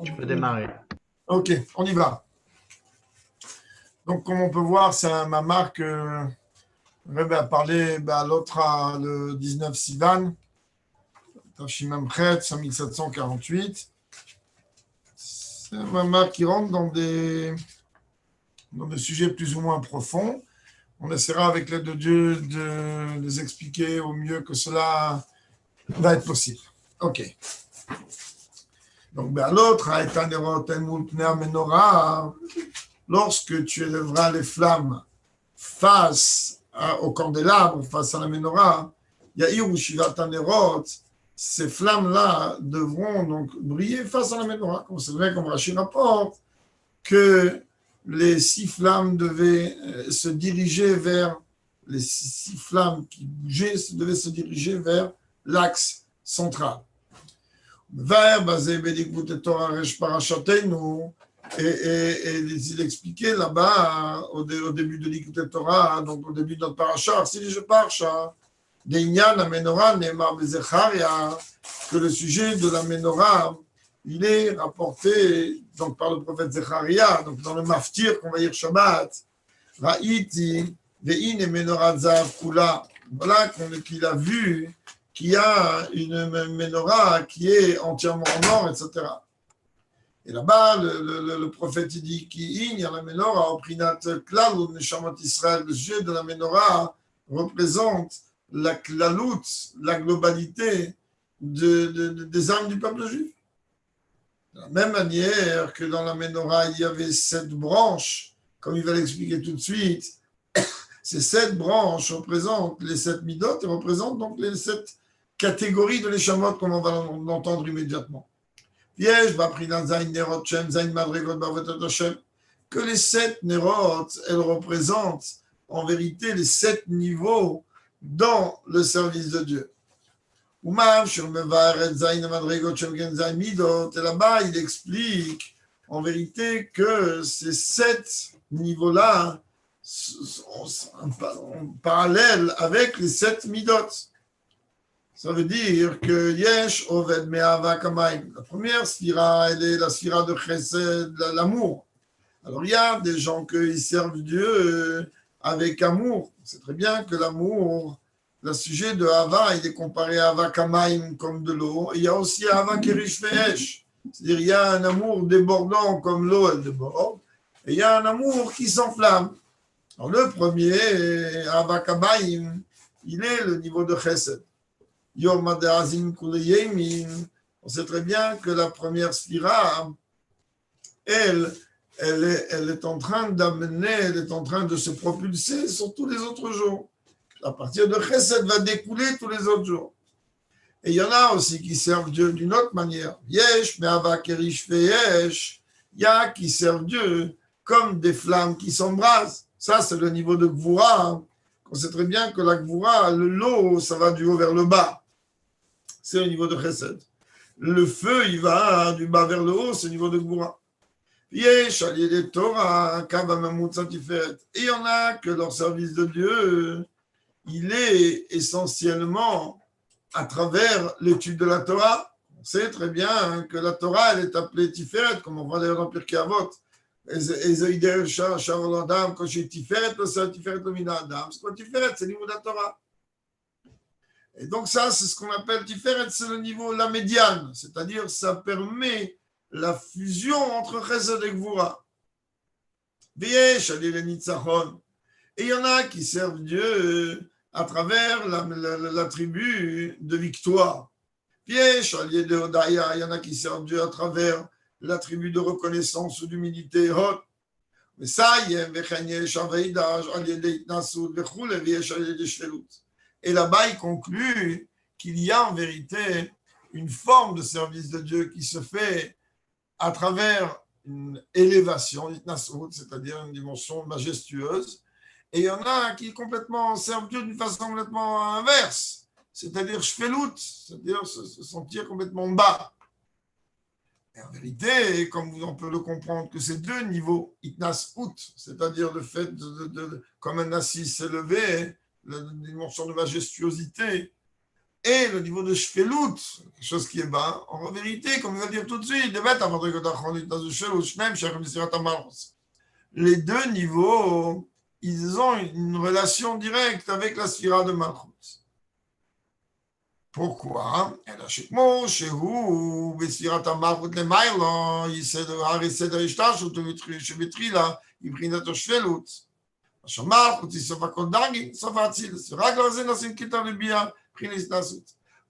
Tu peux démarrer. Ok, on y va. Donc, comme on peut voir, c'est un mamar que Rebbe a parlé à l'autre, le 19 Sivan, Tafshimam Chet, 5748. C'est un mamar qui rentre dans des sujets plus ou moins profonds. On essaiera avec l'aide de Dieu de les expliquer au mieux que cela va être possible. Ok. Donc, à l'autre, lorsque tu élèveras les flammes face au candélabre, face à la menorah, Yair ou Shivat Anerot, ces flammes-là devront donc briller face à la menorah. C'est vrai, comme Rachid rapporte, que les 6 flammes devaient se diriger vers, les 6 flammes qui bougeaient devaient se diriger vers l'axe central. Et il expliquait là-bas, au début de l'Ikut Torah, donc au début de notre paracha, si je parcha, d'Inyan la menorah, Neymar Bezecharia, que le sujet de la menorah, il est rapporté donc, par le prophète Zecharia, donc dans le Maftir qu'on va lire Shabbat, Ra'iti, Ve'ine menorah zav kula. Voilà qu'il a vu qu'il y a une menorah qui est entièrement en or, etc. Et là-bas, le prophète dit qu'il y a la menorah, au prinat klal ou neshamot Israël, le sujet de la menorah représente la klalout, la globalité des âmes du peuple juif. De la même manière que dans la menorah, il y avait 7 branches, comme il va l'expliquer tout de suite, ces 7 branches représentent les 7 midot et représentent donc les 7 catégories de l'échamot, comme on va l'entendre immédiatement. Que les 7 nerot, elles représentent en vérité les 7 niveaux dans le service de Dieu. Et là-bas, il explique en vérité que ces 7 niveaux-là sont en parallèle avec les 7 midot. Ça veut dire que Yesh Oved Me'ava Kamaim. La première sphira, elle est la sphira de Chesed, l'amour. Alors il y a des gens qui servent Dieu avec amour. C'est très bien que l'amour, le sujet de Hava, il est comparé à Hava Kamaim comme de l'eau. Il y a aussi Hava Kerish Ve'esh. C'est-à-dire il y a un amour débordant comme l'eau, elle déborde. Et il y a un amour qui s'enflamme. Alors le premier, Hava Kamaim, il est le niveau de Chesed. On sait très bien que la première sphira, elle est en train d'amener, elle est en train de se propulser sur tous les autres jours. À partir de Chesed va découler tous les autres jours. Et il y en a aussi qui servent Dieu d'une autre manière. Yesh, me'ava kerish ve'yesh. Il y a qui servent Dieu comme des flammes qui s'embrasent. Ça, c'est le niveau de Gvura. On sait très bien que la Gvura, l'eau, ça va du haut vers le bas. C'est au niveau de Chesed. Le feu, il va du bas vers le haut, c'est au niveau de Gvura. Et il y en a que leur service de Dieu, il est essentiellement à travers l'étude de la Torah. On sait très bien que la Torah, elle est appelée Tiferet, comme on voit d'ailleurs dans Pirkei Avot. C'est quoi Tiferet? C'est le niveau de la Torah. Et donc ça, c'est ce qu'on appelle Tiferet, c'est le niveau, la médiane, c'est-à-dire ça permet la fusion entre Chesed et Gvura. Et il y en a qui servent Dieu à travers l'attribut de victoire. Il y en a qui servent Dieu à travers l'attribut de reconnaissance ou d'humilité. Mais ça, et là-bas, il conclut qu'il y a en vérité une forme de service de Dieu qui se fait à travers une élévation, c'est-à-dire une dimension majestueuse, et il y en a qui complètement servent Dieu d'une façon complètement inverse, c'est-à-dire shfelut, c'est-à-dire se sentir complètement bas. Et en vérité, comme on peut le comprendre, que ces deux niveaux, itnasut, c'est-à-dire le fait comme un assis s'élever, la dimension de majestuosité, et le niveau de Shfelut, quelque chose qui est bas, en vérité, comme il va dire tout de suite, les deux niveaux, ils ont une relation directe avec la sphira de Malchut. Pourquoi?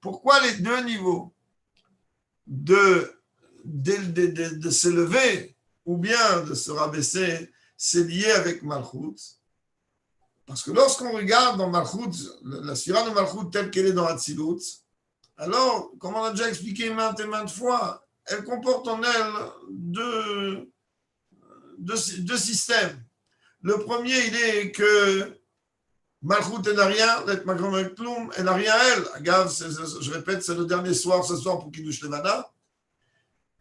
Pourquoi les deux niveaux de s'élever ou bien de se rabaisser, c'est lié avec Malchut? Parce que lorsqu'on regarde dans Malchut, la sphira de Malchut telle qu'elle est dans Hatzilut, alors, comme on a déjà expliqué maintes et maintes fois, elle comporte en elle deux systèmes. Le premier, il est que Malchut, elle n'a rien, elle n'a rien, elle. Agave, je répète, c'est le dernier soir, ce soir pour Kiddush Levana.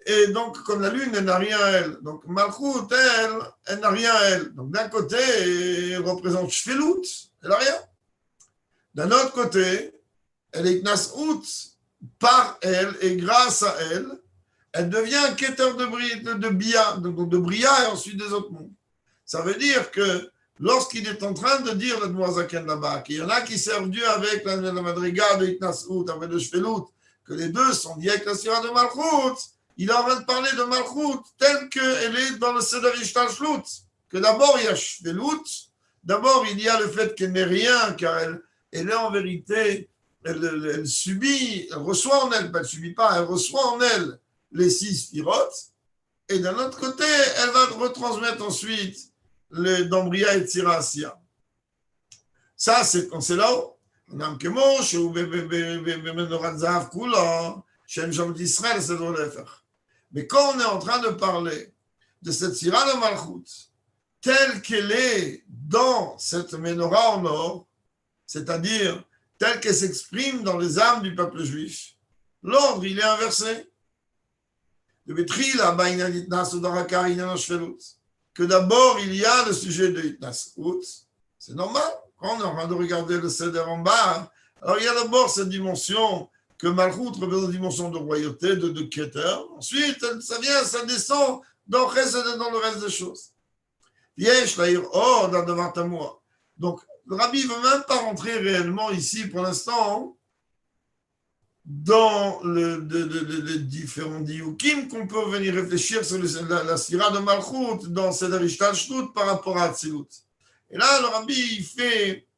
Et donc, comme la lune, elle n'a rien à elle. Donc, Malchut, elle n'a rien à elle. Donc, d'un côté, elle représente Shfelut, elle n'a rien. D'un autre côté, elle est Nas'ut par elle et grâce à elle, elle devient un quêteur de Bria et ensuite des autres mondes. Ça veut dire que lorsqu'il est en train de dire le Dmoazaken là-bas, qu'il y en a qui servent Dieu avec la Madriga de Nas'ut, avec le Shfelut, que les deux sont liés avec la sphira de Malchut, il est en train de parler de Malchut telle qu'elle est dans le Seder Ishtalshlut. Que d'abord il y a Shvelut, d'abord il y a le fait qu'elle n'est rien, car elle est en vérité, elle subit, elle reçoit en elle, elle ne subit pas, elle reçoit en elle les 6 sphirotes, et d'un autre côté, elle va retransmettre ensuite d'Ambria et Tzirasia. Ça, c'est quand c'est là-haut. גם כמו שהוא במנורת זהב כולו, שם שם d'Israël, c'est dans l'Efer. Mais quand on est en train de parler de cette sphira de Malchut, telle qu'elle est dans cette menorah en or, c'est-à-dire telle qu'elle s'exprime dans les âmes du peuple juif, l'ordre, il est inversé. Que d'abord, il y a le sujet de Hitnasut, c'est normal. Quand on est en train de regarder le Seder en bas, alors il y a d'abord cette dimension que Malchut représente la dimension de royauté, de Keter. Ensuite, ça vient, ça descend dans le reste des choses. Donc, le Rabbi ne veut même pas rentrer réellement ici pour l'instant dans les différents dioukim qu'on peut venir réfléchir sur la sphira de Malchut dans Seder Ishtalshlut par rapport à Hatzilut. Et là, le Rabbi, il fait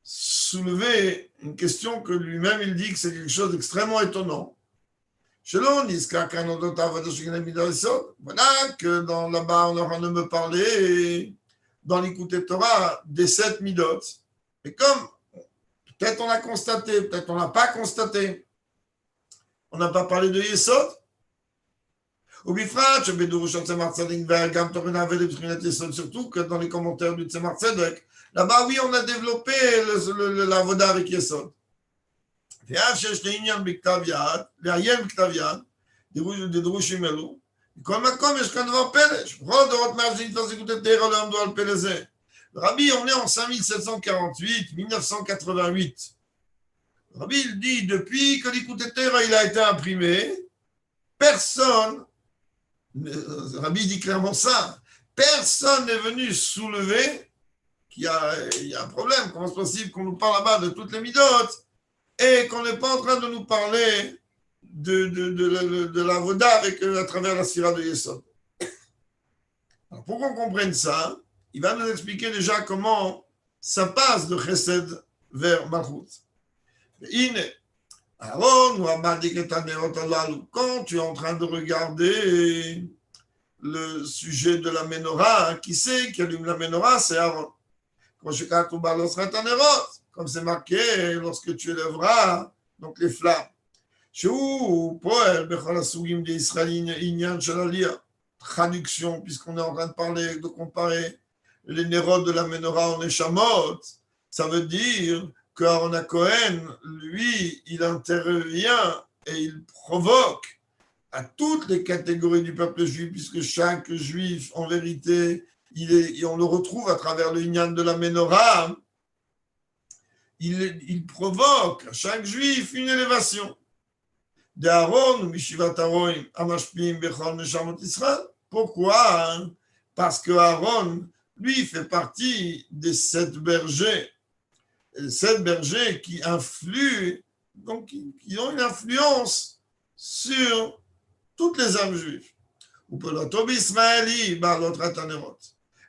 soulever une question que lui-même, il dit que c'est quelque chose d'extrêmement étonnant. Voilà que là-bas, on aura de me parler dans l'Écoute Torah des 7 midot. Et comme peut-être on a constaté, peut-être on n'a pas constaté, on n'a pas parlé de Yesod. Surtout que dans les commentaires du Tzemar Tzedek, là-bas, oui, on a développé la voda avec Yesod. Rabbi, on est en 5748, 1988. Rabbi, il dit, depuis que l'Écoute Torah il a été imprimé, personne, Rabbi dit clairement ça, personne n'est venu soulever qu'il y a un problème. Comment c'est possible qu'on nous parle là-bas de toutes les midotes et qu'on n'est pas en train de nous parler de la voda à travers la sphira de Yesod. Alors, pour qu'on comprenne ça, il va nous expliquer déjà comment ça passe de Chesed vers Malchut. Quand tu es en train de regarder le sujet de la menorah, qui c'est qui allume la menorah? C'est Aaron. Comme c'est marqué, lorsque tu élèveras donc les flammes. Traduction, puisqu'on est en train de parler, de comparer les nérodes de la menorah en Neshamot, ça veut dire qu'Aaron Cohen, lui, il intervient et il provoque à toutes les catégories du peuple juif, puisque chaque juif, en vérité, on le retrouve à travers le Inyan de la menorah, il provoque à chaque juif une élévation. D'Aaron, Mishivat Aroim, Amashpim, Bechol, Neshamot Israël. Pourquoi? Parce que Aaron, lui, fait partie des 7 bergers. 7 bergers qui influent, donc qui ont une influence sur toutes les âmes juives. Ou pour l'Otob Ismaëli, l'autre Atanerot.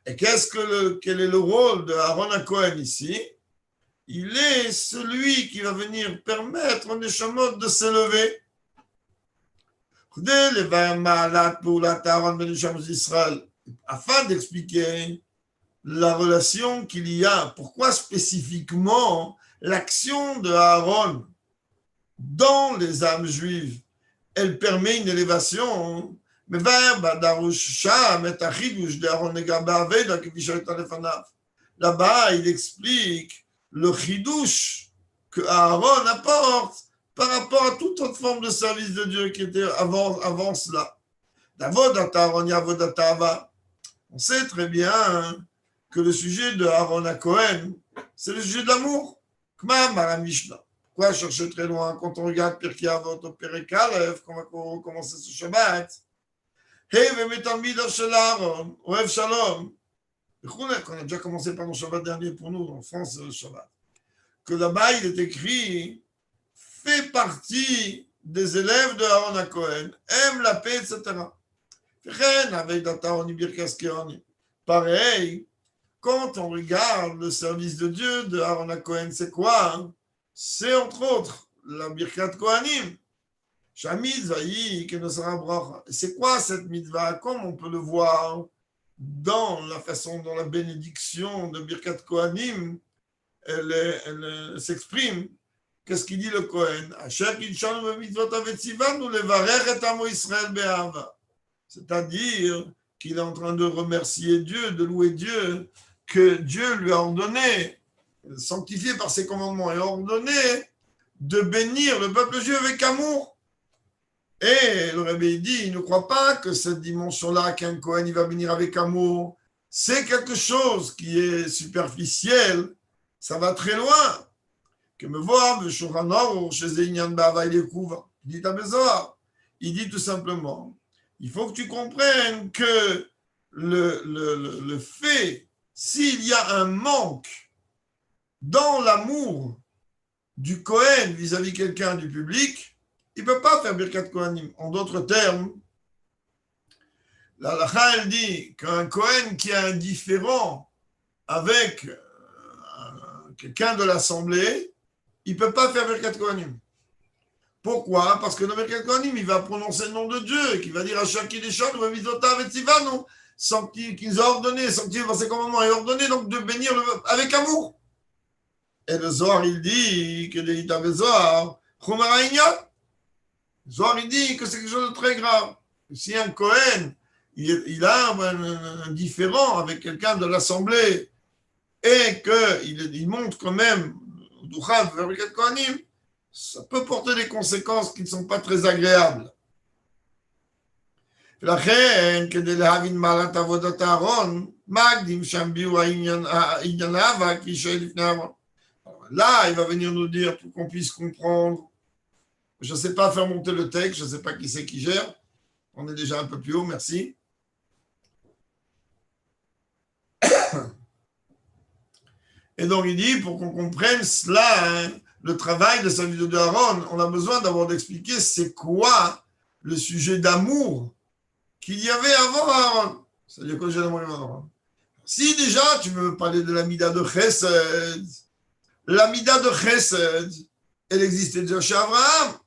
Et quel est le rôle de Aaron HaKohen ici? Il est celui qui va venir permettre aux Neshamot de s'élever. Afin d'expliquer la relation qu'il y a, pourquoi spécifiquement l'action de Aaron dans les âmes juives, elle permet une élévation. Là-bas, il explique le chidouche que Aaron apporte par rapport à toute autre forme de service de Dieu qui était avant cela. On sait très bien que le sujet de Aaron HaKohen, c'est le sujet de l'amour. Pourquoi chercher très loin quand on regarde Pirkei Avot au Perek Aleph, qu'on va commencer ce Shabbat? Oev Shalom. On a déjà commencé par le Shabbat dernier pour nous, en France, le Shabbat. Que là-bas, il est écrit fait partie des élèves de Aaron HaKohen, aime la paix, etc. Pareil, quand on regarde le service de Dieu de Aaron HaKohen, c'est quoi? C'est entre autres la Birkat Kohanim. C'est quoi cette mitzvah? Comme on peut le voir dans la façon dont la bénédiction de Birkat Kohanim elle s'exprime. Qu'est-ce qu'il dit le Kohen? C'est-à-dire qu'il est en train de remercier Dieu, de louer Dieu, que Dieu lui a ordonné, sanctifié par ses commandements, et ordonné de bénir le peuple juif avec amour. Et le Rebbe dit, il ne croit pas que cette dimension-là, qu'un Kohen il va bénir avec amour, c'est quelque chose qui est superficiel, ça va très loin. Que me voir, chez Inyan Bava, il dit à Bézoar, il dit tout simplement, il faut que tu comprennes que le fait, s'il y a un manque dans l'amour du Kohen vis-à-vis quelqu'un du public, il ne peut pas faire Birkat Kohanim. En d'autres termes, la halakha, elle dit qu'un Kohen qui est indifférent avec quelqu'un de l'assemblée, il ne peut pas faire Birkat Kohanim. Pourquoi? Parce que dans Birkat Kohanim, il va prononcer le nom de Dieu et qu'il va dire à chaque Kiddushon, ou Mitzvotav et Tzivanu, qu'il nous a ordonné, sanctifié par ses commandements, et ordonné donc de bénir avec amour. Et le Zohar, il dit que les Itav Zohar, Chumara Inyan. Le Zohar, il dit que c'est quelque chose de très grave. Si un Kohen, il a un différend avec quelqu'un de l'assemblée et qu'il montre quand même Duchav vers Birkat Kohanim, ça peut porter des conséquences qui ne sont pas très agréables. לכן, כדי להבין מעלת עבודת אהרון, מקדים שם ביאור העניין האהבה כישי לפני אהרון. Là, il va venir nous dire pour qu'on puisse comprendre. Je ne sais pas faire monter le texte, je ne sais pas qui c'est qui gère. On est déjà un peu plus haut, merci. Et donc, il dit, pour qu'on comprenne cela, le travail de service de Aaron, on a besoin d'abord d'expliquer c'est quoi le sujet d'amour qu'il y avait avant Aaron. C'est-à-dire que j'ai l'amour avant Aaron. Si déjà tu veux parler de l'amida de Chesed, l'amida de Chesed, elle existait déjà chez Abraham.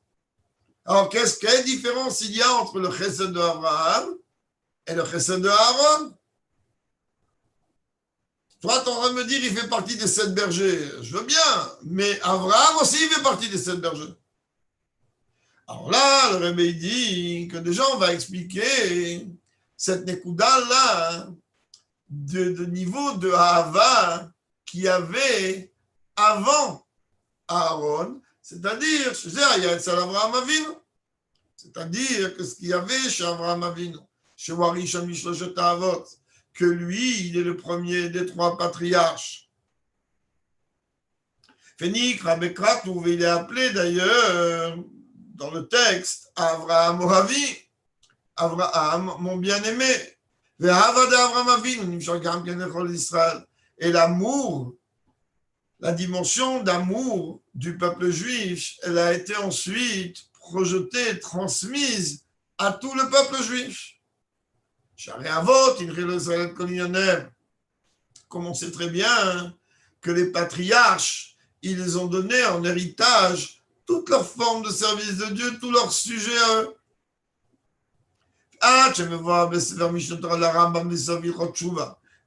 Alors, quelle différence il y a entre le Chesed de Abraham et le Chesed de Aaron? Toi, tu es en train de me dire qu'il fait partie des 7 bergers. Je veux bien, mais Abraham aussi, il fait partie des 7 bergers. Alors là, le Rebbe dit que déjà, on va expliquer cette Nekuda-là de niveau de Ahava qu'il y avait avant Aaron, c'est-à-dire, c'est-à-dire que ce qu'il y avait chez Abraham Avinu, chez Warish Amishloshot Avot, que lui, il est le premier des 3 patriarches. Fénikra Bekratu, il est appelé d'ailleurs dans le texte Avraham Oravi, Avraham, mon bien-aimé. Et l'amour, la dimension d'amour du peuple juif, elle a été ensuite projetée, transmise à tout le peuple juif. Comme on sait très bien que les patriarches, ils ont donné en héritage toute leur forme de service de Dieu, tout leur sujet à eux.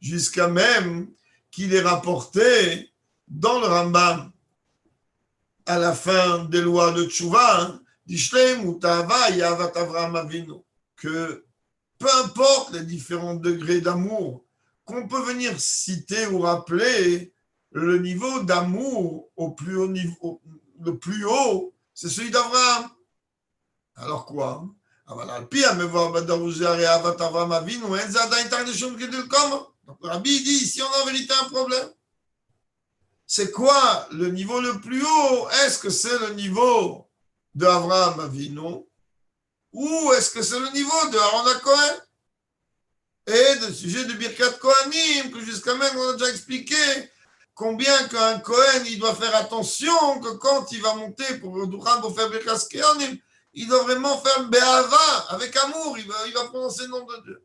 Jusqu'à même qu'il est rapporté dans le Rambam à la fin des lois de Tchouva, que peu importe les différents degrés d'amour, qu'on peut venir citer ou rappeler, le niveau d'amour au plus haut niveau, le plus haut, c'est celui d'Abraham. Alors quoi? Donc le Rabbi dit, ici on a en vérité un problème. C'est quoi le niveau le plus haut? Est-ce que c'est le niveau d'Avraham Avinu ou est-ce que c'est le niveau de Aaron HaKohen? Et le sujet de Birkat Kohanim, que jusqu'à même on a déjà expliqué combien qu'un Kohen il doit faire attention que quand il va monter pour le Duchan pour faire Birkat Kohanim, il doit vraiment faire Be'ava, avec amour, il va prononcer le nom de Dieu.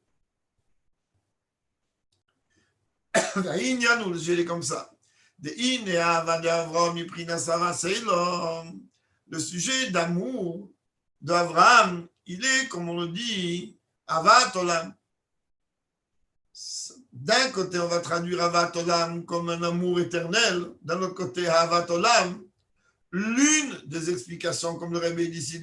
Le sujet est comme ça. Le sujet d'amour d'Avraham, il est, comme on le dit, Avat Olam. D'un côté, on va traduire Avat Olam comme un amour éternel. D'un autre côté, Avat Olam, l'une des explications, comme le Rebbe dit ici,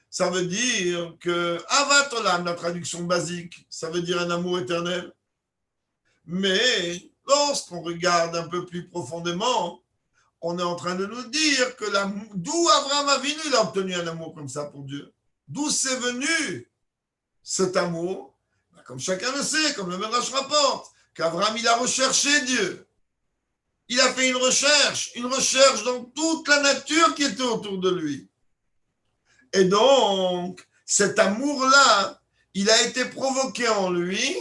ça veut dire que Avat Olam, la traduction basique, ça veut dire un amour éternel. Mais lorsqu'on regarde un peu plus profondément, on est en train de nous dire que d'où Abraham Avinu il a obtenu un amour comme ça pour Dieu. D'où c'est venu cet amour? Comme chacun le sait, comme le Midrash rapporte, qu'Abraham il a recherché Dieu. Il a fait une recherche dans toute la nature qui était autour de lui. Et donc, cet amour-là, il a été provoqué en lui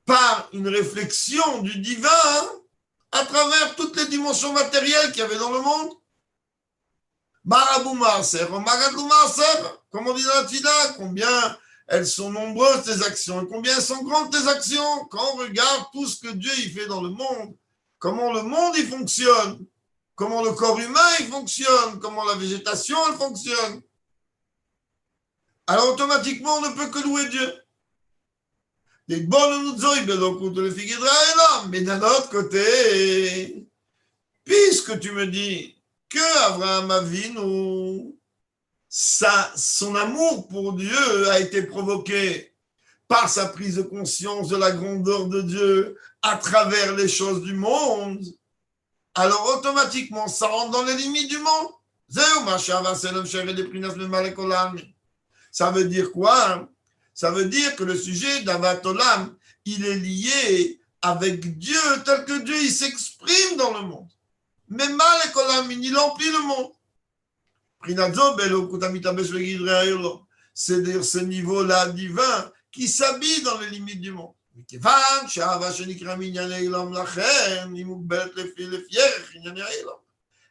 par une réflexion du divin à travers toutes les dimensions matérielles qu'il y avait dans le monde. Marabou Maaser, Magadou Maaser, comme on dit dans la Tila, combien elles sont nombreuses tes actions, et combien elles sont grandes tes actions, quand on regarde tout ce que Dieu il fait dans le monde, comment le monde il fonctionne, comment le corps humain il fonctionne, comment la végétation elle fonctionne. Alors automatiquement on ne peut que louer Dieu. Mais d'un autre côté, puisque tu me dis que Abraham Avinu, son amour pour Dieu a été provoqué par sa prise de conscience de la grandeur de Dieu à travers les choses du monde, alors automatiquement ça rentre dans les limites du monde. Ça veut dire quoi? Ça veut dire que le sujet d'Avat Olam, il est lié avec Dieu, tel que Dieu il s'exprime dans le monde. Mais Malek Olam, il emplit le monde. C'est-à-dire ce niveau-là divin qui s'habille dans les limites du monde. Et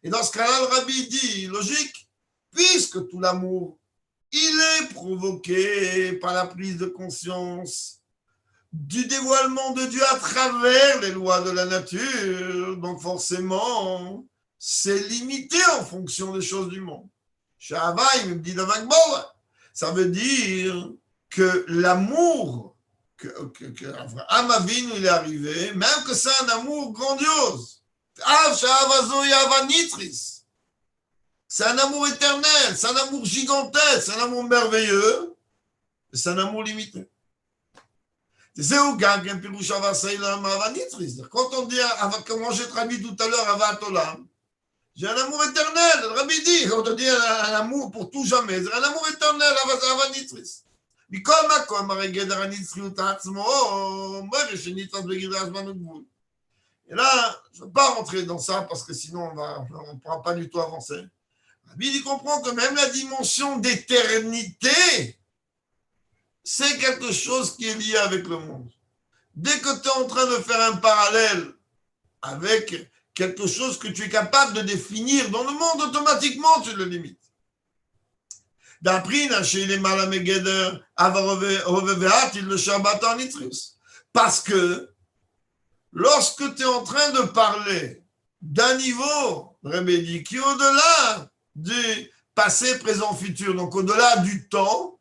dans ce cas-là, le Rabbi dit, logique, puisque tout l'amour il est provoqué par la prise de conscience du dévoilement de Dieu à travers les lois de la nature. Donc forcément, c'est limité en fonction des choses du monde. Ça veut dire que l'amour que Avraham Avinu il est arrivé, même que c'est un amour grandiose. C'est un amour éternel, c'est un amour gigantesque, c'est un amour merveilleux, c'est un amour limité. Quand on dit, comment j'ai traduit tout à l'heure, Avat Olam, j'ai un amour éternel, le Rabbi dit, quand on dit un amour pour tout jamais, c'est un amour éternel, Avat Nitris. מכל מקום, הרי גדר הנצחיות עצמו, אומר שניתן בגדר הזמן וגבול. Et là, je ne veux pas rentrer dans ça parce que sinon on ne pourra pas du tout avancer. Rabbi, il comprend que même la dimension d'éternité, c'est quelque chose qui est lié avec le monde. Dès que tu es en train de faire un parallèle avec quelque chose que tu es capable de définir dans le monde, automatiquement tu le limites. Parce que lorsque tu es en train de parler d'un niveau, Rabbi dit, qui est au-delà du passé, présent, futur, donc au-delà du temps,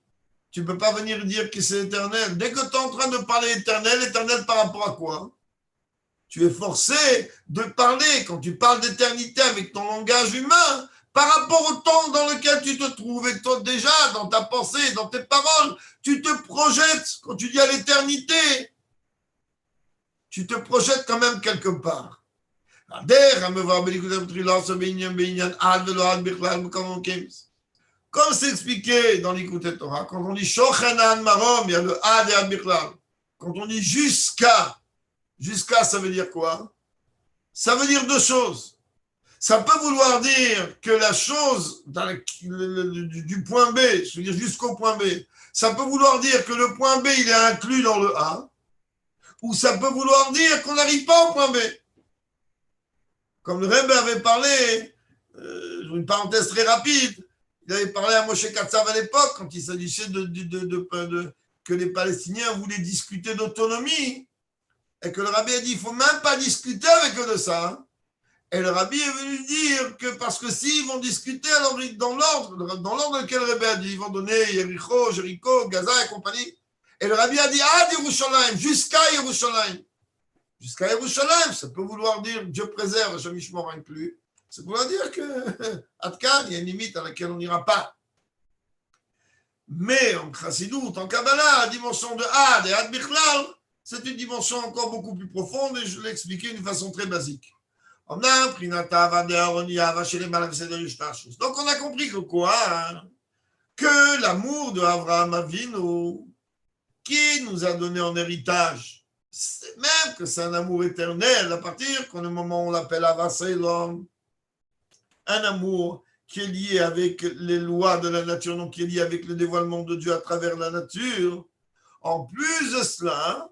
tu ne peux pas venir dire que c'est éternel. Dès que tu es en train de parler éternel, éternel par rapport à quoi? Tu es forcé de parler, quand tu parles d'éternité avec ton langage humain, par rapport au temps dans lequel tu te trouves. Et toi, déjà, dans ta pensée, dans tes paroles, tu te projettes. Quand tu dis à l'éternité, tu te projettes quand même quelque part. Comme c'est expliqué dans l'Écoute Torah, quand on dit Shochanan Marom, il y a le Ad et Ad Bichlal. Quand on dit jusqu'à, ça veut dire quoi? Ça veut dire deux choses. Ça peut vouloir dire que la chose du point B, je veux dire jusqu'au point B, ça peut vouloir dire que le point B, il est inclus dans le A, ou ça peut vouloir dire qu'on n'arrive pas au point B. Comme le Rebbe avait parlé, une parenthèse très rapide, il avait parlé à Moshe Katsav à l'époque, quand il s'agissait que les Palestiniens voulaient discuter d'autonomie, et que le Rabbi a dit, il ne faut même pas discuter avec eux de ça. Et le Rabbi est venu dire que parce que s'ils vont discuter, alors dans l'ordre dans lequel le Rabbi a dit, ils vont donner Jéricho, Gaza et compagnie. Et le Rabbi a dit, Yerushalayim, jusqu'à Yerushalayim. Jusqu'à Yerushalayim, ça peut vouloir dire Dieu préserve, Hashem Yishmor inclus. Ça peut vouloir dire que Adkan, il y a une limite à laquelle on n'ira pas. Mais en Chassidut, en Kabbalah, la dimension de Ad et Ad Bichlal, c'est une dimension encore beaucoup plus profonde et je l'ai expliqué d'une façon très basique. Donc on a compris que quoi? Que l'amour de Abraham Avinu, qui nous a donné en héritage, même que c'est un amour éternel, à partir du moment où on l'appelle Avaseilom, un amour qui est lié avec les lois de la nature, donc qui est lié avec le dévoilement de Dieu à travers la nature. En plus de cela,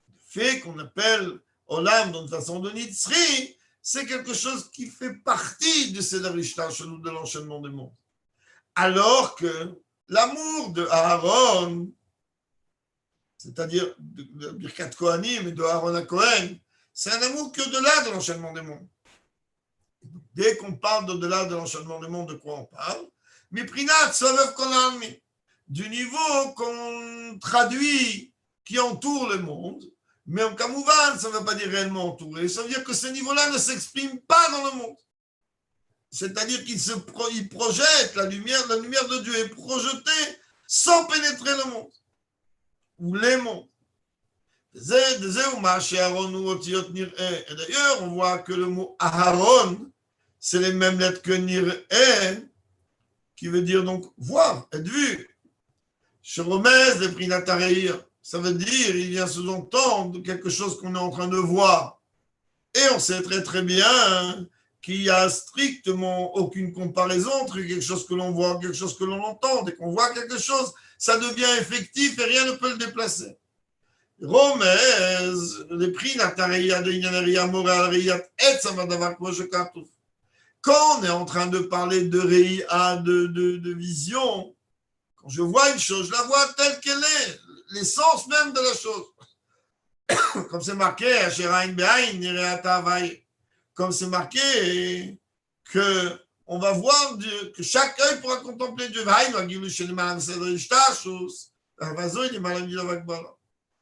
le fait qu'on appelle Olam d'une façon de Nitzri, c'est quelque chose qui fait partie de ces Darishtash, de l'enchaînement des mondes. Alors que l'amour de Aaron, c'est-à-dire de Birkat Kohanim et de Aaron à Kohen, c'est un amour qui est au-delà de l'enchaînement des mondes. Dès qu'on parle d'au-delà de l'enchaînement des mondes, de quoi on parle? Miprinat Solev Konami, du niveau qu'on traduit, qui entoure le monde, mais en Kamouvan, ça ne veut pas dire réellement entouré, ça veut dire que ce niveau-là ne s'exprime pas dans le monde. C'est-à-dire qu'il projette la lumière de Dieu est projetée sans pénétrer le monde, ou les mondes. Et d'ailleurs, on voit que le mot Aharon, c'est les mêmes lettres que Nir'eh, qui veut dire donc voir, être vu. Sheromez, les Prinatareir, ça veut dire, il vient sous-entendre quelque chose qu'on est en train de voir. Et on sait très très bien qu'il n'y a strictement aucune comparaison entre quelque chose que l'on voit et quelque chose que l'on entend. Dès qu'on voit quelque chose, ça devient effectif et rien ne peut le déplacer. Romez, les Prinatareir, de Yanaria, Moral, Riyat, et Samadavar, Kvoshekatouf. Quand on est en train de parler de Réa, de vision, quand je vois une chose, je la vois telle qu'elle est, l'essence même de la chose. Comme c'est marqué, comme c'est marqué que on va voir Dieu, que chaque œil pourra contempler Dieu.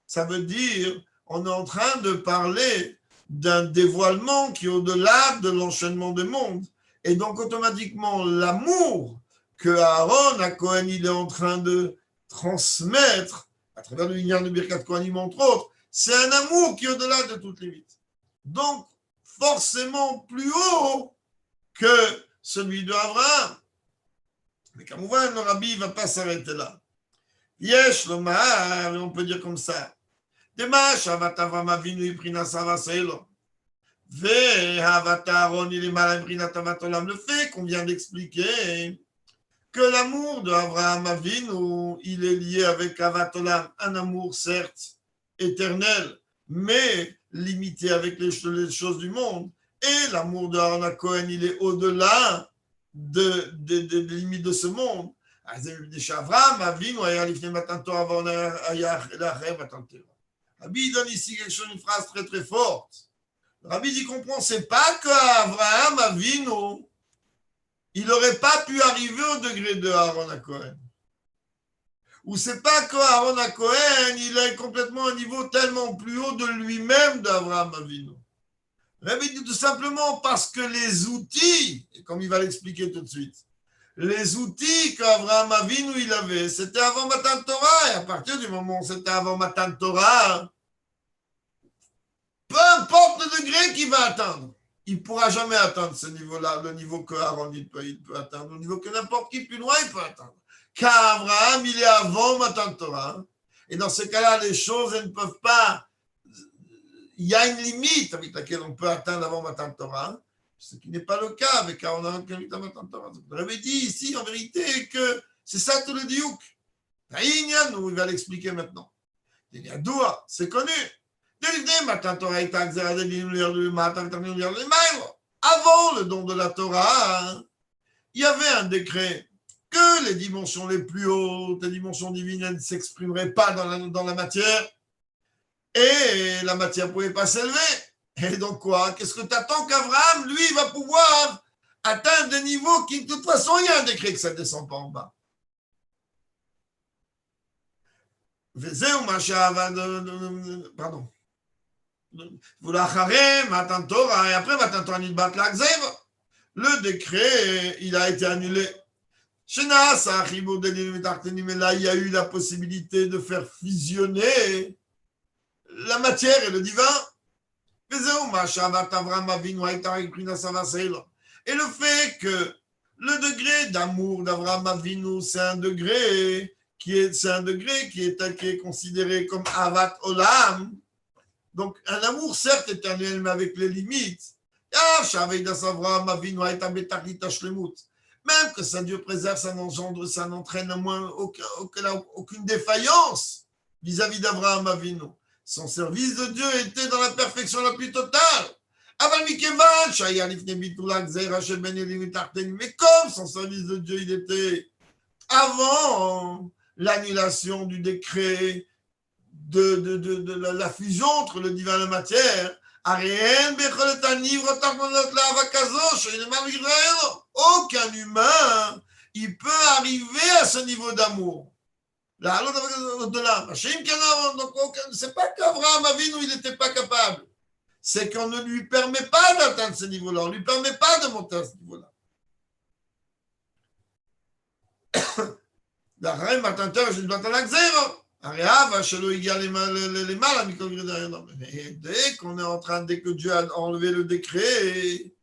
Ça veut dire, on est en train de parler d'un dévoilement qui est au-delà de l'enchaînement des mondes. Et donc, automatiquement, l'amour que Aaron, à Kohen, il est en train de transmettre, à travers le lignan de Birkat Kohanim, entre autres, c'est un amour qui est au-delà de toutes les limites. Donc, forcément plus haut que celui d'Abraham. Mais comme on voit, le Rabbi ne va pas s'arrêter là. Yesh lomar, on peut dire comme ça. Dema shavat Avram Avinu iprina savaselo. Ve havat Aaron il est mal iprina tavatolam. Le fait qu'on vient d'expliquer que l'amour d'Avraham Avinu, il est lié avec Avatolam, un amour certes éternel, mais limité avec les choses du monde. Et l'amour d'Aaron Cohen, il est au-delà des limites de ce monde. Avraham Avinu, Rabbi donne ici quelque chose, une phrase très très forte. Rabbi dit comprend, c'est pas qu'Avraham Avinu, il n'aurait pas pu arriver au degré de Aaron à Cohen. Ou c'est pas qu'Aaron à Cohen, il est complètement à un niveau tellement plus haut de lui-même d'Avraham Avinu. Rabbi dit tout simplement parce que les outils, et comme il va l'expliquer tout de suite, les outils qu'Avraham Avinu il avait, c'était avant Matan Torah, et à partir du moment où c'était avant Matan Torah, peu importe le degré qu'il va atteindre, il ne pourra jamais atteindre ce niveau-là, le niveau que Aaron il peut atteindre, le niveau que n'importe qui plus loin il peut atteindre. Car Abraham, il est avant Matan Torah. Et dans ce cas-là, les choses elles ne peuvent pas. Il y a une limite avec laquelle on peut atteindre avant Matan Torah, ce qui n'est pas le cas avec Aaron qui habite à Matan Torah. On avait dit ici, en vérité, que c'est ça tout le diouk. Il va l'expliquer maintenant. C'est connu. Avant le don de la Torah, il y avait un décret que les dimensions les plus hautes, les dimensions divines, ne s'exprimeraient pas dans la matière et la matière ne pouvait pas s'élever. Et donc quoi? Qu'est-ce que tu attends qu'Abraham, lui, va pouvoir atteindre des niveaux qui, de toute façon, il y a un décret que ça ne descend pas en bas. Pardon. Et après, le décret, il a été annulé. Là, il y a eu la possibilité de faire fusionner la matière et le divin. Et le fait que le degré d'amour d'Avraham Avinu, c'est un degré qui est considéré comme Avat Olam. Donc, un amour certes éternel, mais avec les limites. Même que ça Dieu préserve, ça n'entraîne au moins aucune défaillance vis-à-vis d'Avraham Avinu. Son service de Dieu était dans la perfection la plus totale. Mais comme son service de Dieu, il était avant l'annulation du décret de la fusion entre le divin et la matière, aucun humain il peut arriver à ce niveau d'amour. Au-delà. Donc, c'est pas qu'Avraham Avinu il n'était pas capable. C'est qu'on ne lui permet pas d'atteindre ce niveau-là. On ne lui permet pas de monter à ce niveau-là. Dès que Dieu a enlevé le décret,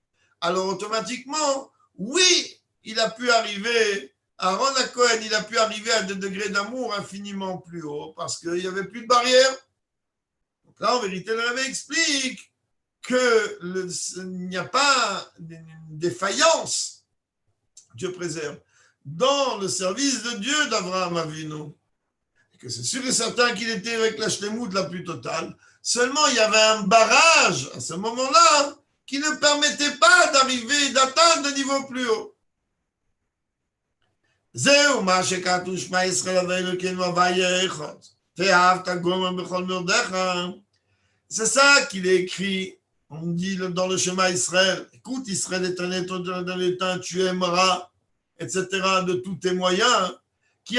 alors automatiquement, oui, il a pu arriver, Aaron à Cohen, il a pu arriver à des degrés d'amour infiniment plus hauts parce qu'il n'y avait plus de barrière. Donc là, en vérité, le Rabbi explique qu'il n'y a pas de défaillance, Dieu préserve, dans le service de Dieu d'Avraham Avinu. Et que c'est sûr et certain qu'il était avec la shlemout la plus totale. Seulement, il y avait un barrage à ce moment-là qui ne permettait pas d'arriver, d'atteindre de niveau plus haut. C'est ça qu'il est écrit. On dit dans le schéma Israël. Écoute, Israël, éternel, dans les temps, tu aimeras, etc., de tous tes moyens. C'est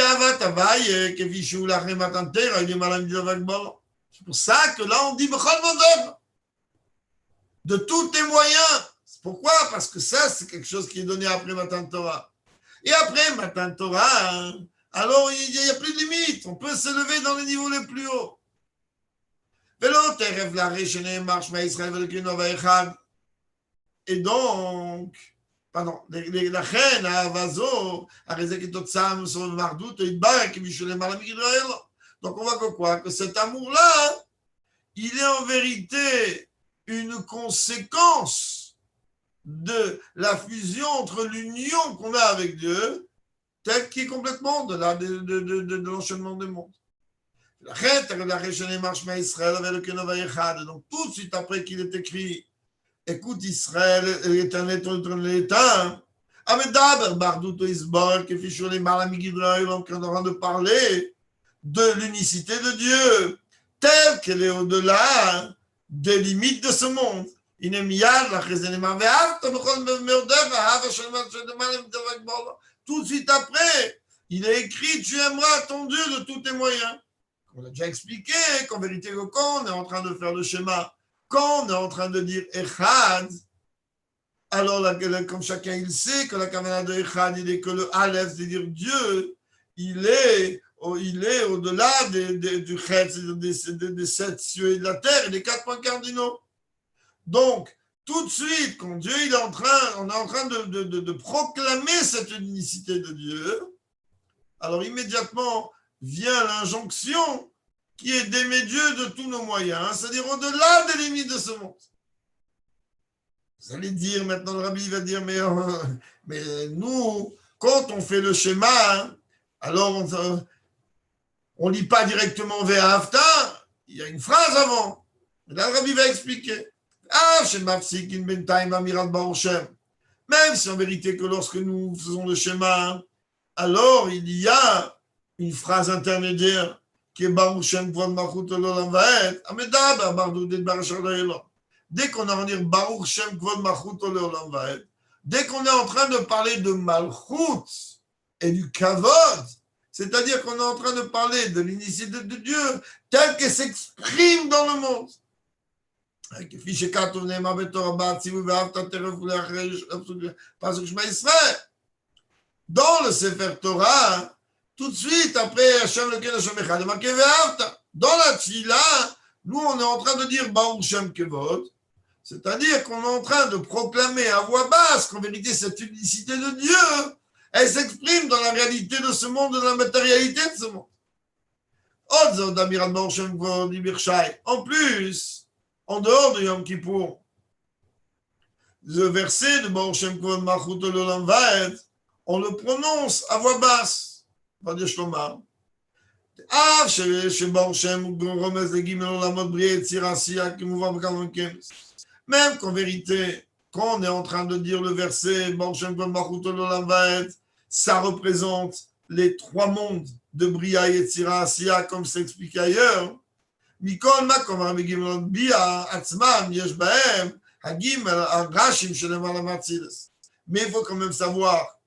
pour ça que là, on dit de tous tes moyens. Pourquoi? Parce que ça, c'est quelque chose qui est donné après Matan Torah. Et après Matan Torah, alors il n'y a plus de limite. On peut s'élever dans les niveaux les plus hauts. Et donc, pardon, לכן האהבה הזו, הרי זה כתוצאה מסובב האחדות, התברר כמשולם על המגדל. Donc on voit que quoi? Que cet amour-là, il est en vérité une conséquence de la fusion entre l'union qu'on a avec Dieu, telle qui est complètement de l'enchaînement des mondes. Donc tout de suite après qu'il est écrit, écoute Israël, l'éternel ton État, on est en train de parler de l'unicité de Dieu, telle qu'elle est au-delà des limites de ce monde. Tout de suite après, il est écrit, tu aimeras ton Dieu de tous tes moyens. On a déjà expliqué qu'en vérité, quand on est en train de faire le schéma, quand on est en train de dire Echad, alors comme chacun il sait que la kavana de Echad, il est que le Aleph, c'est-à-dire Dieu, il est au-delà du Chetz, des 7 cieux et de la terre et des 4 points cardinaux. Donc, tout de suite, quand Dieu on est en train de proclamer cette unicité de Dieu, alors immédiatement vient l'injonction qui est d'aimer Dieu de tous nos moyens, c'est-à-dire au-delà des limites de ce monde. Vous allez dire, maintenant le rabbi va dire, mais nous, quand on fait le schéma, alors on ne lit pas directement Ve'ahavta, il y a une phrase avant. Et là, le rabbi va expliquer. Même si en vérité que lorsque nous faisons le schéma, alors il y a une phrase intermédiaire qui est Baruch Shem Kvod Malchut Olam Vaed. Dès qu'on est en train de dire Baruch Shem Kvod Malchut Olam Vaed, dès qu'on est en train de parler de Malchut et du Kavod, c'est-à-dire qu'on est en train de parler de l'unicité de Dieu telle qu'elle s'exprime dans le monde. Dans le Sefer Torah, tout de suite après Hashem Elokeinu Hashem Echad, marqué Ve'ahavta. Dans la Tfila, nous on est en train de dire Baruch Shem Kevod, c'est-à-dire qu'on est en train de proclamer à voix basse qu'en vérité cette unicité de Dieu, elle s'exprime dans la réalité de ce monde, dans la matérialité de ce monde. En plus, en dehors de Yom Kippour, le verset de Baruch Shem Kvod Malchut Olam Vaed, on le prononce à voix basse. On va dire Shlomar. Même qu'en vérité, quand on est en train de dire le verset, ça représente les 3 mondes de Bria, Yetzira, Asiya, comme s'explique ailleurs. Mais il faut quand même savoir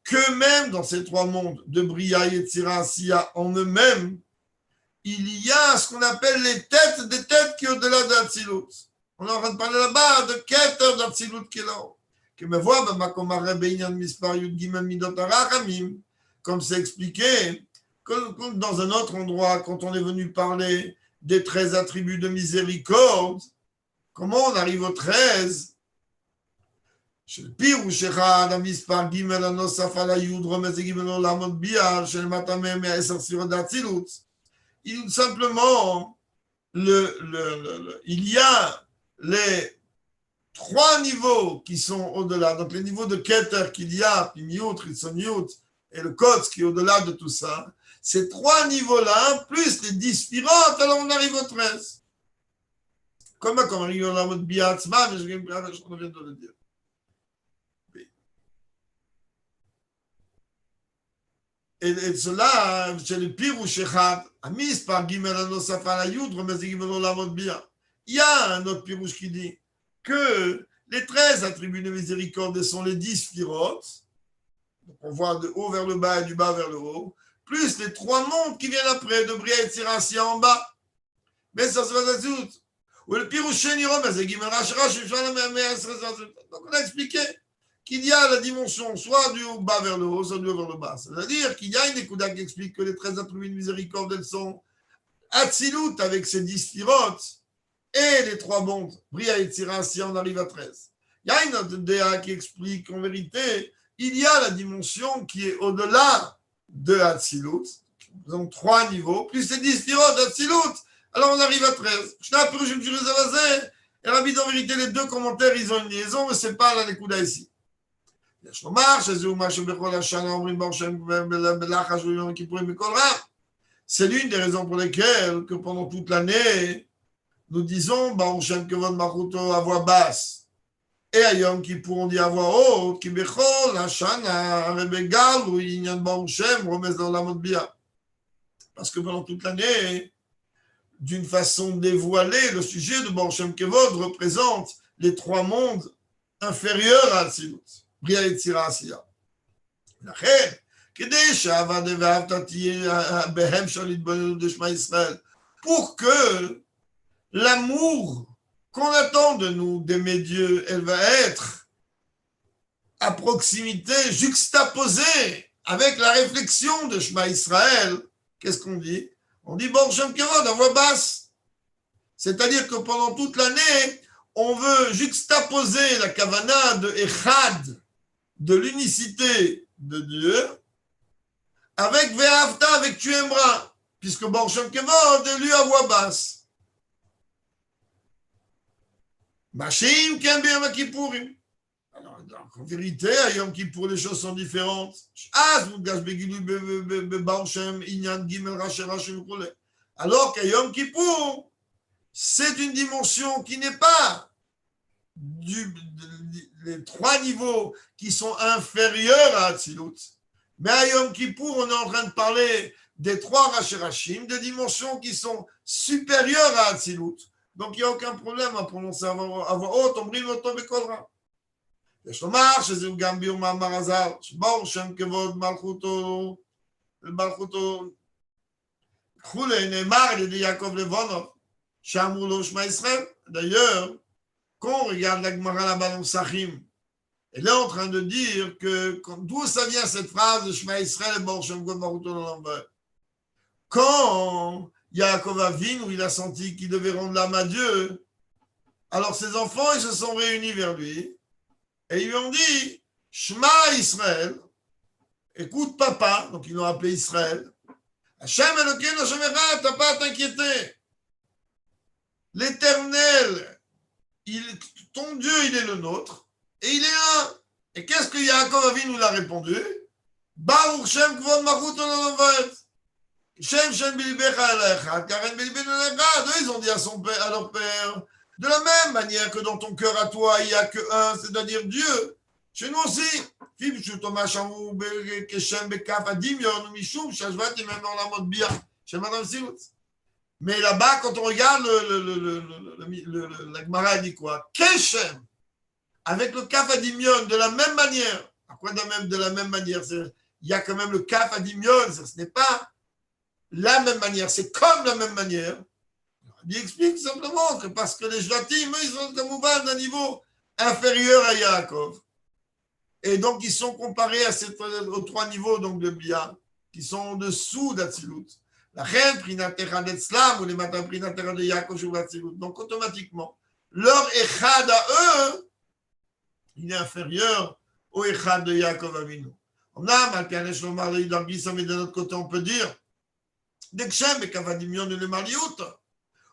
que même dans ces 3 mondes de Bria, Yetzira, Asiya, en eux-mêmes, il y a ce qu'on appelle les têtes, des têtes qui sont au-delà d'Atsilut. On est en train de parler là-bas de Keter d'Atsilut qui est là-haut. Comme c'est expliqué, comme dans un autre endroit, quand on est venu parler des 13 attributs de miséricorde, comment on arrive au 13? Il dit simplement, il y a les 3 niveaux qui sont au-delà. Donc les niveaux de Keter qu'il y a, Pimiut, Ritsoniut, et le Kotz qui est au-delà de tout ça, ces 3 niveaux-là, plus les 10 sphirotes, alors on arrive au 13. Comme on arrive au mode Biatzma, mais je viens de le dire. Et cela, chez le Pirouch Echad, Amis par Gimel Anosaf à la Yud, remet Gimel Olamot Bia. Il y a un autre Pirouch qui dit que les 13 attributs de miséricorde sont les 10 sphirotes. On voit de haut vers le bas et du bas vers le haut, plus les 3 mondes qui viennent après, de Bria et Tzirassia en bas. Mais ça se va à tout. Ou le Pirouch Nirom, c'est Gimel Rachra, donc on a expliqué qu'il y a la dimension soit du bas vers le haut, soit du haut vers le bas. C'est-à-dire qu'il y a une écouda qui explique que les 13 attributs de miséricorde, elles sont Atzilut avec ses 10 sphirotes et les 3 mondes, Bria et Tzira, si on arrive à 13. Il y a une autre DA qui explique qu'en vérité, il y a la dimension qui est au-delà de Hatzilut. Donc 3 niveaux, plus les 10 tirot d'Hatzilut. Alors on arrive à 13. Je n'ai plus une Jérusalem. Et Rabbi, en vérité, les deux commentaires, ils ont une liaison, mais ce n'est pas la Nekuda ici. C'est l'une des raisons pour lesquelles que pendant toute l'année, nous disons Baruch Shem Kevod Malchuto à voix basse. Et à Yom Kippour, on dit à voix haute, Ki Bechol Hashana Rebegal ou Inyan Baruch Shem Remez dans la Modbia. Parce que pendant toute l'année, d'une façon dévoilée, le sujet de Baruch Shem Kevod représente les 3 mondes inférieurs à Hatzilut. Bria Yetzira Asiya. לכן, כדי שהעבד ואהבת תהיה בהם של התבוננות לשמה ישראל, pour que l'amour qu'on attend de nous, d'aimer Dieu, elle va être à proximité, juxtaposée avec la réflexion de Shema Israël. Qu'est-ce qu'on dit? On dit Baruch Shem Kevod à voix basse. C'est-à-dire que pendant toute l'année, on veut juxtaposer la kavana de Echad, de l'unicité de Dieu, avec Ve'avta, avec tu aimeras, puisque Baruch Shem Kevod est lu à voix basse. Machim Ken B'Yom Kippourim. Alors, en vérité, à Yom Kippour, les choses sont différentes. Alors qu'à Yom Kippour, c'est une dimension qui n'est pas les 3 niveaux qui sont inférieurs à Hatzilut. Mais à Yom Kippour, on est en train de parler des 3 Rachirachim, des dimensions qui sont supérieures à Hatzilut. Donc il n'y a aucun problème à prononcer à voix haute, on brille l'auto bekolra. יש לומר שזהו גם ביור מאמר הזל, שברוך שם כבוד מלכותו כולי, נאמר על ידי יעקב לבונוב, שאמרו לו שמע ישראל. D'ailleurs, quand on regarde la Gemara là-bas dans Sachim, elle est en train de dire que d'où ça vient cette phrase de Shema Israël et Baruch Shem Kevod Malchuto l'envers. Quand Yaakov Avinu, où il a senti qu'il devait rendre l'âme à Dieu, alors ses enfants, ils se sont réunis vers lui et ils lui ont dit Shema Israël, écoute papa, donc ils l'ont appelé Israël. Hashem Elokeinu Hashem Echad, t'as pas à t'inquiéter. L'Éternel, ton Dieu, il est le nôtre et il est un. Et qu'est-ce que Yaakov Avinu nous a répondu? Baruch Shem Kevod Malchuto l'envers. Shem Shem Bilibecha Elechad, Karen Bilibenu Elechad. Eux, ils ont dit à leur père, de la même manière que dans ton cœur à toi, il n'y a que un, c'est-à-dire Dieu. Chez nous aussi. Mais là-bas, quand on regarde la Gemara, elle dit quoi? Keshem, avec le Kaf Adimion, de la même manière. Pourquoi de la même manière? Il y a quand même le Kaf Adimion, ce n'est pas la même manière, c'est comme la même manière. Il explique simplement que parce que les Jvatim, ils sont d'un niveau inférieur à Yaakov. Et donc, ils sont comparés aux 3 niveaux donc, de Bia, qui sont en dessous d'Atzilut. La reine Prinatera d'Etzlam ou les matins Prinatera de Yaakov ou d'Atzilut. Donc, automatiquement, leur Echad à eux, il est inférieur au Echad de Yaakov Avinu. On a, Malpiané Shlomar, mais de notre côté, on peut dire Dekshem et Kavadimion de Maliout.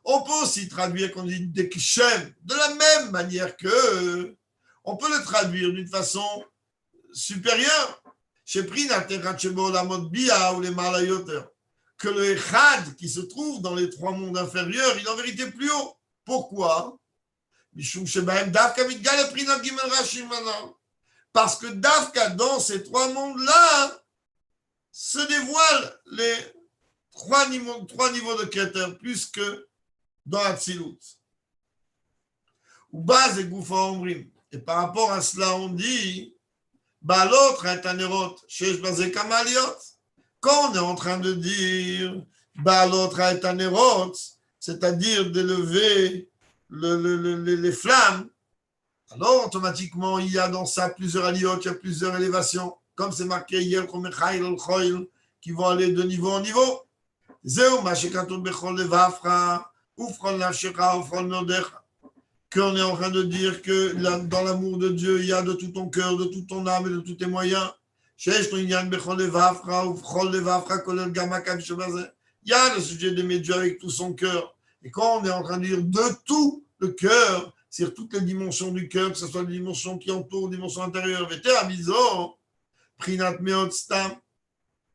On peut aussi traduire qu'on dit Dekshem de la même manière que on peut le traduire d'une façon supérieure. Chez Prinatera Chebo la mode Bia ou les Malayoter. Que le Echad qui se trouve dans les 3 mondes inférieurs, il est en vérité plus haut. Pourquoi? Parce que Dafka, dans ces 3 mondes-là, se dévoilent les 3 niveaux de critères, plus que dans Hatzilut. Ou base et Goufa Omrim. Et par rapport à cela, on dit, l'autre est un érot, chez Bazé Kamaliot. Quand on est en train de dire, l'autre est un érot, c'est-à-dire d'élever les flammes, alors automatiquement, il y a dans ça plusieurs aliot, il y a plusieurs élévations, comme c'est marqué hier, qui vont aller de niveau en niveau. qu'on est en train de dire que dans l'amour de Dieu, il y a de tout ton cœur, de tout ton âme et de tous tes moyens. Il y a le sujet d'aimer Dieu avec tout son cœur. Et quand on est en train de dire de tout le cœur, c'est toutes les dimensions du cœur, que ce soit les dimensions qui entourent, les dimensions intérieures,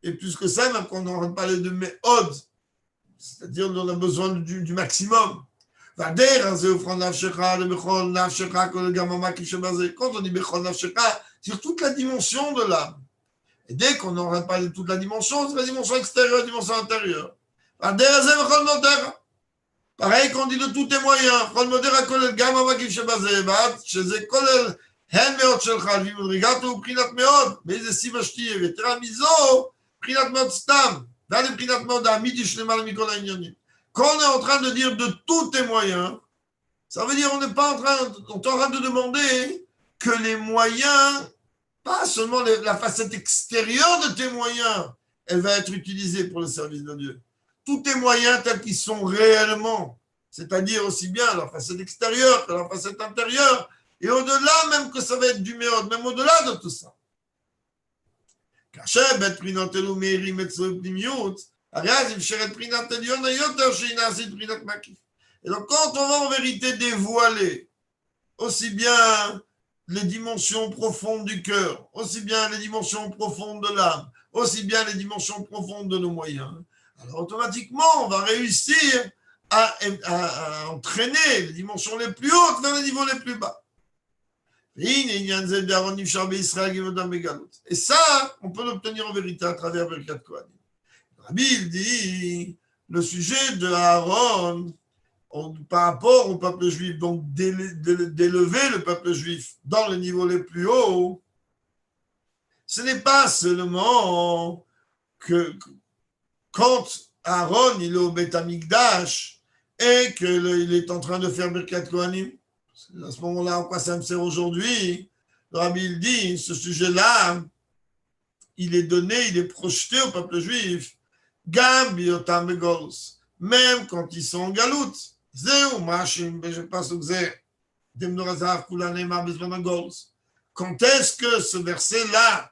et plus que ça, même quand on est en train de parler de méod, c'est-à-dire qu'on a besoin du maximum. Quand on dit Bechol Nafshecha, sur toute la dimension de l'âme. Et dès qu'on est en train de parler de toute la dimension, c'est la dimension extérieure, la dimension intérieure. Pareil qu'on dit de tous tes moyens. באיזה סיבה שתהיה, ויתרה מזו, בחינת מאוד סתם, ועד לבחינת מאוד האמיתי שלמעלה מכל העניינים. Quand on est en train de dire de tous tes moyens, ça veut dire on n'est pas en train, on est en train de demander que les moyens, pas seulement la facette extérieure de tes moyens, elle va être utilisée pour le service de Dieu. Tous tes moyens tels qu'ils sont réellement, c'est-à-dire aussi bien leur facette extérieure que leur facette intérieure, et au-delà même que ça va être du méod, même au-delà de tout ça. כאשר בית פרינותינו מאירים אצלו פנימיות, הרי אז אפשר את פרינת עליון היותר שהיא נעשית פרינת מקיף. Et donc quand on va en vérité dévoiler aussi bien les dimensions profondes du cœur, aussi bien les dimensions profondes de l'âme, aussi bien les dimensions profondes de nos moyens, alors automatiquement on va réussir à entraîner les dimensions les plus hautes vers les niveaux les plus bas. Et ça, on peut l'obtenir en vérité à travers Birkat Kohanim. Rabbi, il dit, le sujet de Aaron, par rapport au peuple juif, donc d'élever le peuple juif dans les niveaux les plus hauts, ce n'est pas seulement que quand Aaron il est au Beth Amikdash et qu'il est en train de faire Birkat Kohanim, à ce moment-là, en quoi ça me sert aujourd'hui? Le Rabbi il dit, ce sujet-là, il est donné, il est projeté au peuple juif, Gam biotam begolos, même quand ils sont en galoute. Quand est-ce que ce verset-là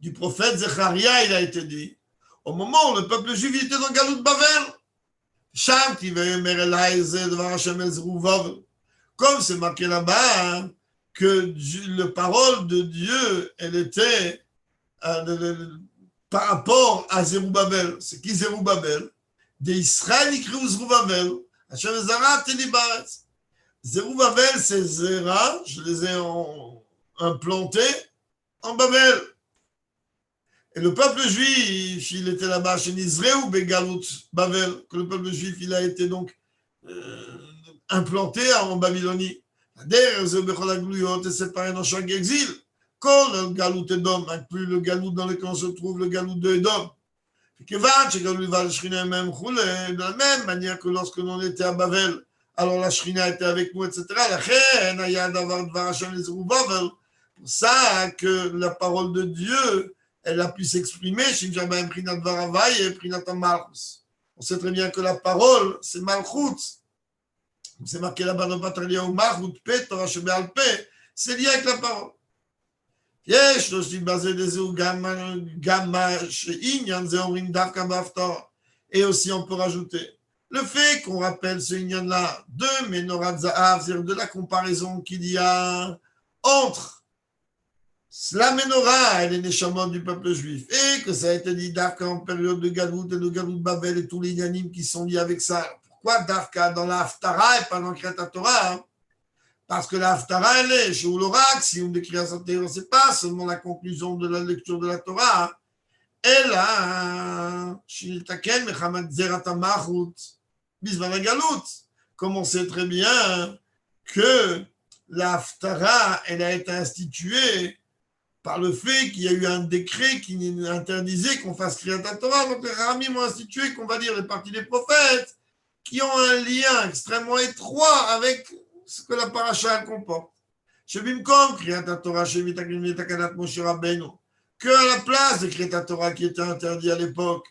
du prophète Zecharia, il a été dit? Au moment où le peuple juif était dans galoute Bavel. Comme c'est marqué là-bas, que la parole de Dieu, elle était par rapport à Zerubbabel. C'est qui Zerubbabel? Des Israël écrit Zerubbabel. Zerubbabel, c'est Zera, je les ai implantés en Babel. Et le peuple juif, il était là-bas chez Nisreu Begalut Babel, que le peuple juif, il a été donc implanté en Babylonie. Et c'est pareil dans chaque exil. Quand le Galut Edom, inclut le Galut dans lequel on se trouve, le Galut de Edom. De la même manière que lorsque l'on était à Babel, alors la Shrina était avec nous, etc. Pour ça que la parole de Dieu, elle a pu s'exprimer chez Jabaim Prinat Varavai et Prinat Malchus. On sait très bien que la parole, c'est Malchut. C'est marqué là-bas dans Patalia ou Malchut, Pe, Torah Shebe'al Pe, c'est lié avec la parole. יש לו שבזה דזהו גם מה שעניין זה אומרים דווקא בהפטרה. Et aussi on peut rajouter le fait qu'on rappelle ce inyan-là de Ménorat Zahav, c'est-à-dire de la comparaison qu'il y a entre la Ménorah et les Neshamot du peuple juif, et que ça a été dit Dafka en période de Galout et de Galout Babel et tous les inyanim qui sont liés avec ça. Pourquoi Dafka dans la Haftara et pas dans Kriyat Torah, hein? Parce que la Haftara, elle est chez l'oracle, si on décrit à sa terre, c'est pas seulement la conclusion de la lecture de la Torah, elle a, Shiltaken, Mechamat Zerat Amachut, Bisvan Galout, comme on sait très bien que la Haftara, elle a été instituée par le fait qu'il y a eu un décret qui interdisait qu'on fasse Kriyat Torah. Donc les Ramim ont institué qu'on va dire les parties des prophètes qui ont un lien extrêmement étroit avec ce que la paracha comporte. Shebimkom Kriyat Torah Shemitakrim Takanat Moshe Rabbeinu, que à la place de Kriyat Torah qui était interdit à l'époque,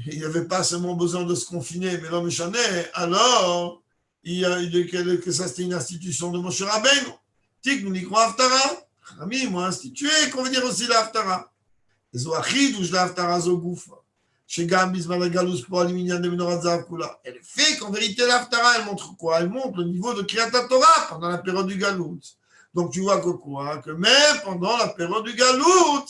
il n'y avait pas seulement besoin de se confiner, mais l'homme échané, alors que ça c'était une institution de Moshe Rabbeinu. Tik nous nikro Haftara. Chachamim ont institué qu'on veut dire aussi la Haftara. זו החידוש להפטרה זו גופה, שגם בזמן הגלוס פועלים עניין למנורת זהב כולה. Elle fait qu'en vérité l'Haftara, elle montre quoi? Elle montre le niveau de Kriyat Torah pendant la période du Galout. Donc tu vois que quoi? Que même pendant la période du Galout,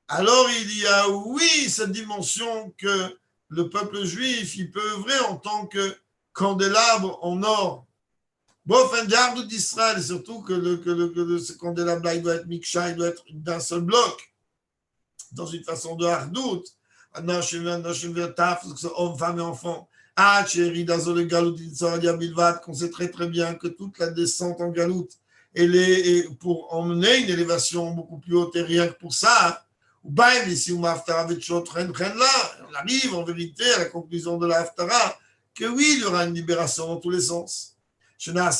alors il y a, oui, cette dimension que le peuple juif, il peut œuvrer en tant que candélabre en or. Bof d'Ardout d'Israël, surtout que ce candélabre-là, il doit être miksha, il doit être d'un seul bloc. Dans une façon de hardout, homme, femme et enfant, qu'on sait très très bien que toute la descente en galout, elle est pour emmener une élévation beaucoup plus haute et rien que pour ça, on arrive en vérité à la conclusion de la Haftara que oui, il y aura une libération dans tous les sens. C'est la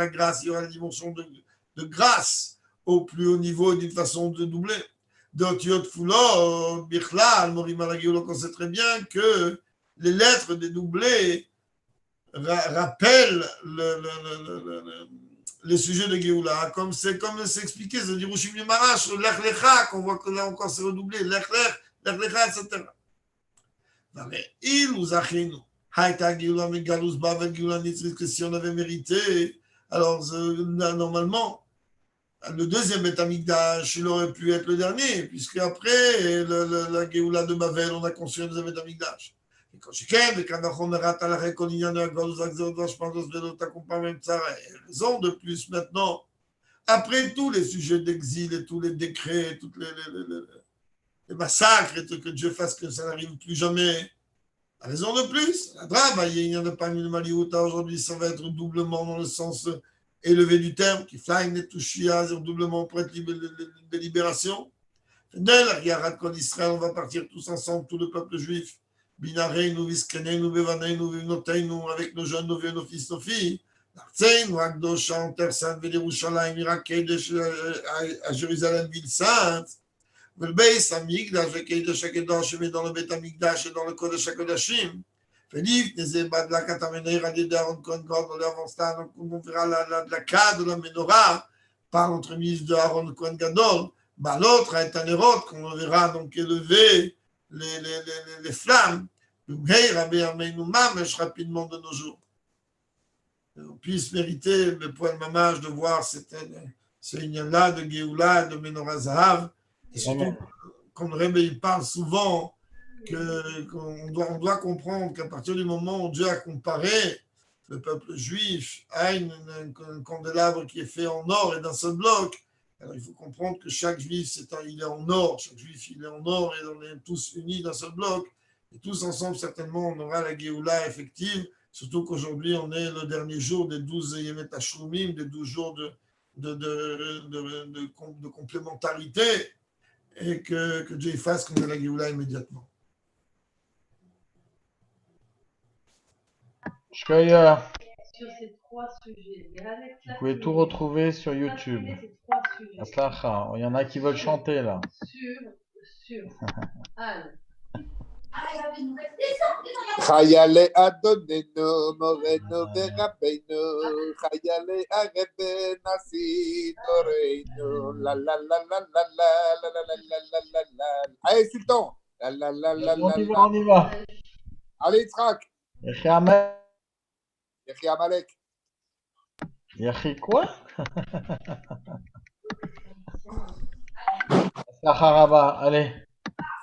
grâce, il y aura la dimension de grâce au plus haut niveau d'une façon de doubler. D'Otiot Foulot, Bichlal, Morim Alagiolo, on sait très bien que les lettres des doublés rappellent le sujet de Géoula, comme c'est expliqué, c'est dire Ushim Marash, Lech Lecha, qu'on voit que là encore c'est redoublé, Lech Lecha, etc. Il nous a chinu. Haïta Géoula, Megalus, Bavel, Géoula, Nitzrit, que si on avait mérité, alors normalement, le deuxième Beth Amikdash, il aurait pu être le dernier, puisque après la Géoula de Bavel, on a construit un deuxième Beth Amikdash. Et quand je ken, quand on rate à la réconciliation de la Gauze, je pense que je t'accompagne même ça. Raison de plus maintenant, après tous les sujets d'exil et tous les décrets, tous les massacres, et que Dieu fasse que ça n'arrive plus jamais. Raison de plus, la drame, il n'y en a pas mis le Maliouta aujourd'hui, ça va être doublement dans le sens élevé du terme, qui fly net touchia, doublement près de libération. Dès la Yarat Kol Israël, on va partir tous ensemble, tout le peuple juif. Binareinu, Viskeneinu, Bevaneinu, Vivnoteinu, avec nos jeunes, nos vieux, nos fils, nos filles. L'artseinu, Akdosha, en Terre Sainte, Vélerushalayim, Irakedesh, à Jérusalem, ville sainte. Velbeis, Amigdash, Vekedesh, Akedosh, mais dans le Bet Amigdash et dans le Kodesh Akodashim. Félix, on verra la carte de la menorah par l'entremise de Aaron Kohen Gadol. L'autre est un héros qu'on verra donc élever les flammes. Rapidement de nos jours. On puisse mériter le point de mamage de voir ce lien-là de Géoula, de Menorah Zahav. Et surtout, comme Rebbe parle souvent, qu'on doit comprendre qu'à partir du moment où Dieu a comparé le peuple juif à un candélabre qui est fait en or et d'un seul bloc, alors il faut comprendre que chaque juif, il est en or, chaque juif il est en or et on est tous unis d'un seul bloc, et tous ensemble certainement on aura la Géoula effective, surtout qu'aujourd'hui on est le dernier jour des 12 Yemet Hashlumim, des 12 jours de complémentarité, et que Dieu fasse qu'on ait la Géoula immédiatement. Shkoya, Sur ces trois sujets. vous pouvez tout retrouver sur YouTube. Aslacha, il y en a qui veulent chanter là. Sur Anne. חיילי אדוננו, מורנו ורבנו, חיילי הרב נשיא תורנו, לה לה לה לה לה לה לה לה לה לה לה לה. Allez, Sultan. La la la la la la. On y va. Allez, Yitzhak. Yechi Amalek. Yechi Amalek. Yechi quoi? Aslacha Rabba, allez.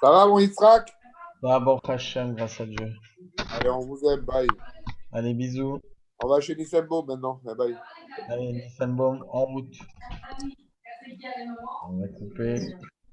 Ça va, mon Yitzhak? D'abord Hachem, grâce à Dieu. Allez, on vous aime, bye. Allez, bisous. On va chez Nissembo maintenant, bye. Allez, Nissan Bom, en route. On va couper.